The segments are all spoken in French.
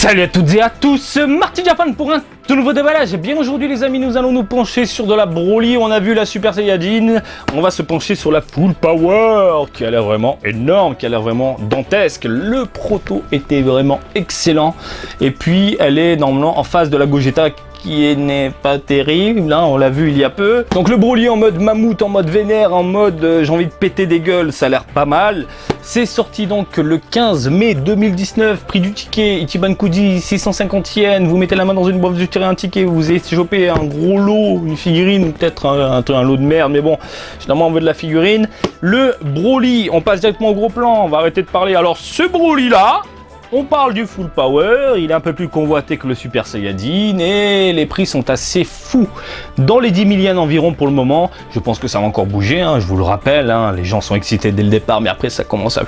Salut à toutes et à tous, Marty Japan pour un tout nouveau déballage. Bien aujourd'hui les amis, nous allons nous pencher sur de la Broly. On a vu la Super Saiyajin, on va se pencher sur la Full Power qui a l'air vraiment énorme, qui a l'air vraiment dantesque. Le proto était vraiment excellent et puis elle est normalement en face de la Gogeta qui n'est pas terrible, hein, on l'a vu il y a peu. Donc le Broly en mode mammouth, en mode vénère, en mode j'ai envie de péter des gueules, ça a l'air pas mal. C'est sorti donc le 15 mai 2019, prix du ticket, Ichiban Kuji, 650 yens, vous mettez la main dans une boîte, vous tirez un ticket, vous avez chopé un gros lot, une figurine ou peut-être un lot de merde, mais bon, généralement on veut de la figurine. Le Broly, on passe directement au gros plan, on va arrêter de parler. Alors ce Broly là, on parle du Full Power, il est un peu plus convoité que le Super Saiyajin et les prix sont assez fous. Dans les 10 000 yens environ pour le moment, je pense que ça va encore bouger, hein, je vous le rappelle, hein, les gens sont excités dès le départ, mais après ça commence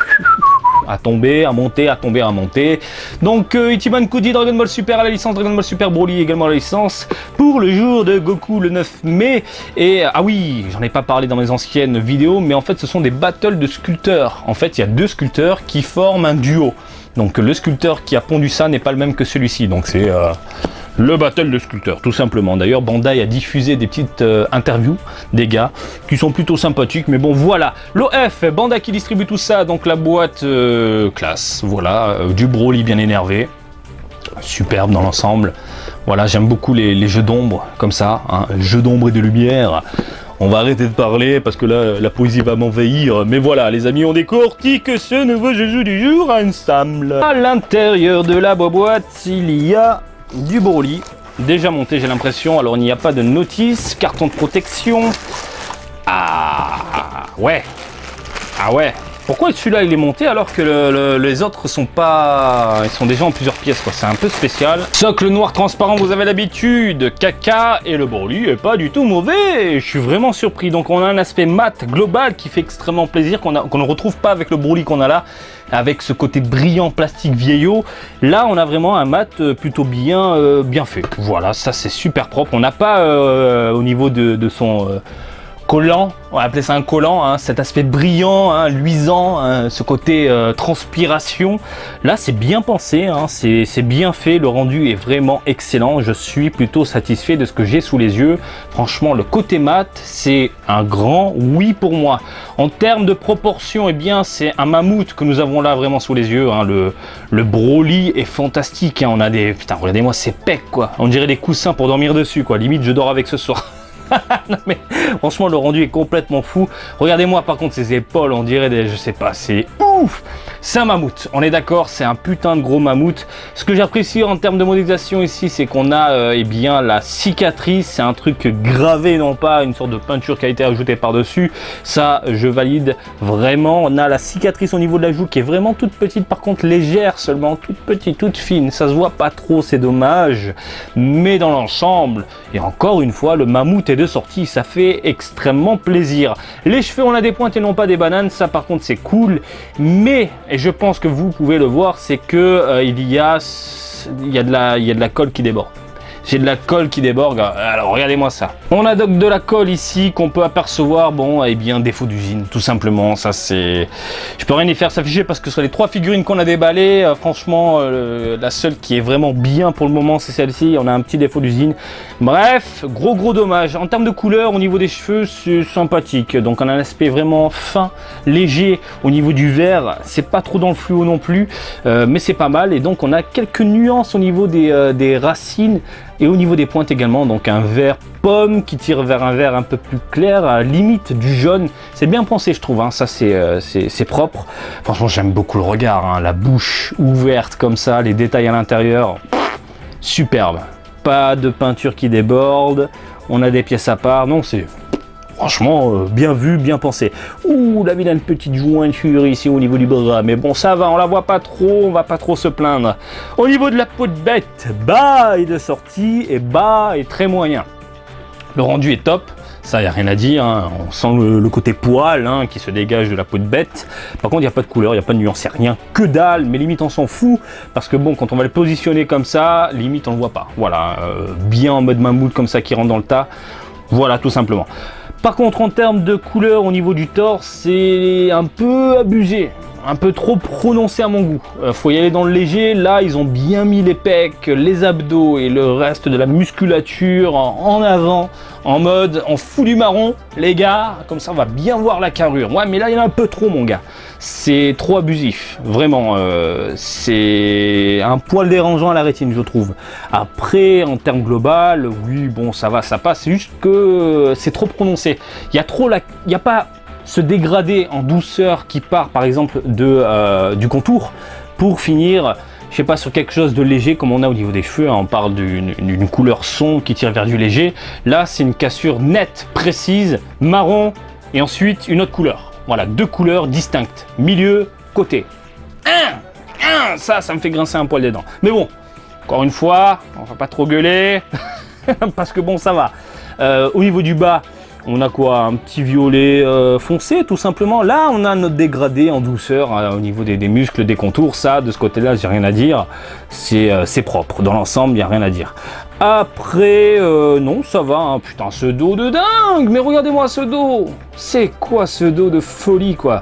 à tomber, à monter, à tomber, à monter. Donc Ichiban Kuji, Dragon Ball Super à la licence, Dragon Ball Super Broly également à la licence, pour le jour de Goku le 9 mai. Et ah oui, j'en ai pas parlé dans mes anciennes vidéos, mais en fait ce sont des battles de sculpteurs. En fait il y a deux sculpteurs qui forment un duo. Donc le sculpteur qui a pondu ça n'est pas le même que celui-ci, donc c'est le battle de sculpteurs tout simplement. D'ailleurs Bandai a diffusé des petites interviews des gars qui sont plutôt sympathiques, mais bon voilà. L'OF, Bandai qui distribue tout ça, donc la boîte classe, voilà, du Broly bien énervé, superbe dans l'ensemble. Voilà, j'aime beaucoup les jeux d'ombre comme ça, hein, jeux d'ombre et de lumière. On va arrêter de parler parce que là, la poésie va m'envahir. Mais voilà, les amis, on décortique ce nouveau jeu du jour ensemble. À l'intérieur de la boîte, il y a du Broly. Déjà monté, j'ai l'impression. Alors, il n'y a pas de notice. Carton de protection. Ah ouais. Ah ouais. Pourquoi celui-là il est monté alors que les autres sont pas... Ils sont déjà en plusieurs pièces, quoi. C'est un peu spécial. Socle noir transparent, vous avez l'habitude. Caca, et le Broly est pas du tout mauvais. Je suis vraiment surpris. Donc on a un aspect mat global qui fait extrêmement plaisir, qu'on ne retrouve pas avec le Broly qu'on a là, avec ce côté brillant plastique vieillot. Là on a vraiment un mat plutôt bien fait. Voilà, ça c'est super propre. On n'a pas au niveau de son... collant, on va appeler ça un collant, hein, cet aspect brillant, hein, luisant, hein, ce côté transpiration. Là c'est bien pensé, hein, c'est bien fait, le rendu est vraiment excellent, je suis plutôt satisfait de ce que j'ai sous les yeux. Franchement le côté mat c'est un grand oui pour moi. En termes de proportion, eh bien c'est un mammouth que nous avons là vraiment sous les yeux, hein. Le Broly est fantastique, hein. On a des... Putain regardez-moi ces pecs quoi, on dirait des coussins pour dormir dessus quoi, limite je dors avec ce soir. Non mais franchement le rendu est complètement fou. Regardez-moi par contre ses épaules, on dirait des, je sais pas, c'est ouf. C'est un mammouth, on est d'accord, c'est un putain de gros mammouth. Ce que j'apprécie en termes de modélisation ici, c'est qu'on a eh bien la cicatrice, c'est un truc gravé, non pas une sorte de peinture qui a été ajoutée par dessus. Ça je valide vraiment. On a la cicatrice au niveau de la joue qui est vraiment toute petite, par contre légère seulement, toute petite, toute fine, ça se voit pas trop, c'est dommage, mais dans l'ensemble, et encore une fois le mammouth est de sortie, ça fait extrêmement plaisir. Les cheveux on a des pointes et non pas des bananes, ça par contre c'est cool, mais et je pense que vous pouvez le voir, c'est que il y a de la colle qui déborde. J'ai de la colle qui déborde, alors regardez-moi ça. On a donc de la colle ici qu'on peut apercevoir, bon, eh bien défaut d'usine, tout simplement, ça c'est... Je peux rien y faire s'afficher parce que sur les trois figurines qu'on a déballées, franchement, la seule qui est vraiment bien pour le moment, c'est celle-ci, on a un petit défaut d'usine. Bref, gros dommage. En termes de couleur, au niveau des cheveux, c'est sympathique, donc on a un aspect vraiment fin, léger, au niveau du vert, c'est pas trop dans le fluo non plus, mais c'est pas mal, et donc on a quelques nuances au niveau des racines, et au niveau des pointes également, donc un vert pomme qui tire vers un vert un peu plus clair, à la limite du jaune. C'est bien pensé je trouve, hein. Ça c'est propre. Franchement j'aime beaucoup le regard, hein. La bouche ouverte comme ça, les détails à l'intérieur, superbe. Pas de peinture qui déborde, on a des pièces à part, non c'est... Franchement, bien vu, bien pensé. Ouh, la vilaine petite jointure ici au niveau du bras. Mais bon, ça va, on la voit pas trop, on va pas trop se plaindre. Au niveau de la peau de bête, bas est de sortie et bas est très moyen. Le rendu est top, ça y a rien à dire, hein. On sent le côté poil, hein, qui se dégage de la peau de bête. Par contre, il n'y a pas de couleur, il n'y a pas de nuance, c'est rien que dalle, mais limite on s'en fout. Parce que bon, quand on va le positionner comme ça, limite on le voit pas. Voilà, bien en mode mammouth comme ça qui rentre dans le tas. Voilà, tout simplement. Par contre, en termes de couleur au niveau du torse, c'est un peu abusé. un peu trop prononcé à mon goût. Faut y aller dans le léger. Là, ils ont bien mis les pecs, les abdos et le reste de la musculature en avant, en mode on fout du marron, les gars. Comme ça, on va bien voir la carrure. Ouais, mais là, il y en a un peu trop, mon gars. C'est trop abusif, vraiment. C'est un poil dérangeant à la rétine, je trouve. Après, en termes global, oui, bon, ça va, ça passe. C'est juste que c'est trop prononcé. Il y a trop il y a pas ce dégradé en douceur qui part par exemple du contour pour finir, je sais pas, sur quelque chose de léger comme on a au niveau des cheveux, hein. On parle d'une couleur sombre qui tire vers du léger. Là, c'est une cassure nette, précise, marron et ensuite une autre couleur. Voilà, deux couleurs distinctes, milieu, côté. Ça me fait grincer un poil des dents. Mais bon, encore une fois, on va pas trop gueuler parce que bon, ça va. Au niveau du bas, on a quoi? Un petit violet foncé, tout simplement. Là, on a notre dégradé en douceur au niveau des muscles, des contours. Ça, de ce côté-là, j'ai rien à dire. C'est propre. Dans l'ensemble, il n'y a rien à dire. Après, non, ça va. Hein. Putain, ce dos de dingue! Mais regardez-moi ce dos! C'est quoi ce dos de folie, quoi?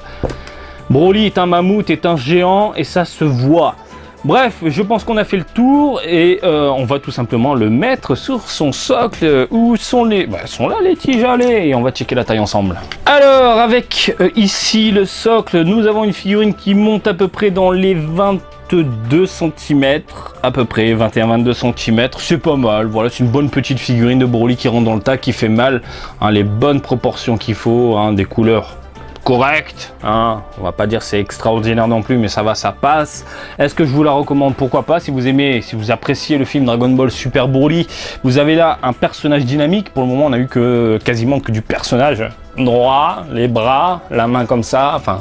Broly est un mammouth, est un géant, et ça se voit. Bref, je pense qu'on a fait le tour et on va tout simplement le mettre sur son socle. Où sont les... Bah, sont là les tiges, allez, et on va checker la taille ensemble. Alors, avec ici le socle, nous avons une figurine qui monte à peu près dans les 22 cm, à peu près 21-22 cm, c'est pas mal. Voilà, c'est une bonne petite figurine de Broly qui rentre dans le tas, qui fait mal, hein, les bonnes proportions qu'il faut, hein, des couleurs correct, hein. On va pas dire c'est extraordinaire non plus, mais ça va, ça passe. Est-ce que je vous la recommande? Pourquoi pas? Si vous aimez, si vous appréciez le film Dragon Ball Super Broly, vous avez là un personnage dynamique. Pour le moment, on a eu quasiment que du personnage droit, les bras, la main comme ça, enfin,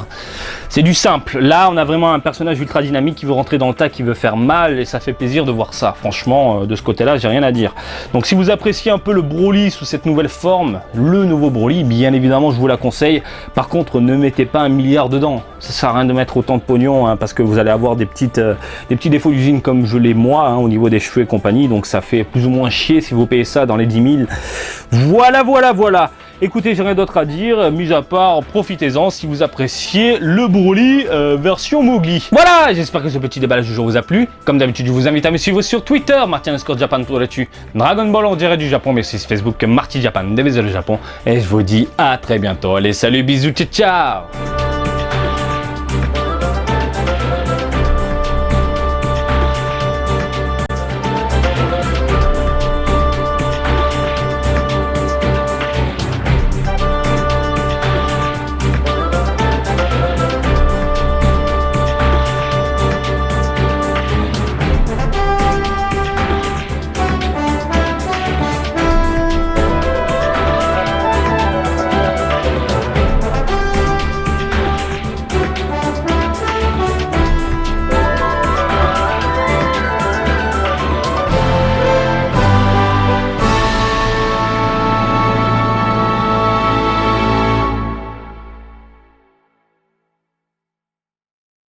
c'est du simple. Là, on a vraiment un personnage ultra dynamique qui veut rentrer dans le tas, qui veut faire mal, et ça fait plaisir de voir ça. Franchement, de ce côté-là, j'ai rien à dire. Donc, si vous appréciez un peu le Broly sous cette nouvelle forme, le nouveau Broly, bien évidemment, je vous la conseille. Par contre, ne mettez pas 1 milliard dedans. Ça sert à rien de mettre autant de pognon, hein, parce que vous allez avoir des petits défauts d'usine comme je l'ai moi, hein, au niveau des cheveux et compagnie. Donc, ça fait plus ou moins chier si vous payez ça dans les 10 000. Voilà, voilà, voilà. Écoutez, j'ai rien d'autre à dire, mis à part, profitez-en si vous appréciez le Broly version Mowgli. Voilà, j'espère que ce petit déballage du jour vous a plu. Comme d'habitude, je vous invite à me suivre sur Twitter, Martin_Japan pour là-dessus. Dragon Ball en direct du Japon, merci sur Facebook, Marty Japan, des bisous le Japon. Et je vous dis à très bientôt. Allez, salut, bisous, ciao, ciao.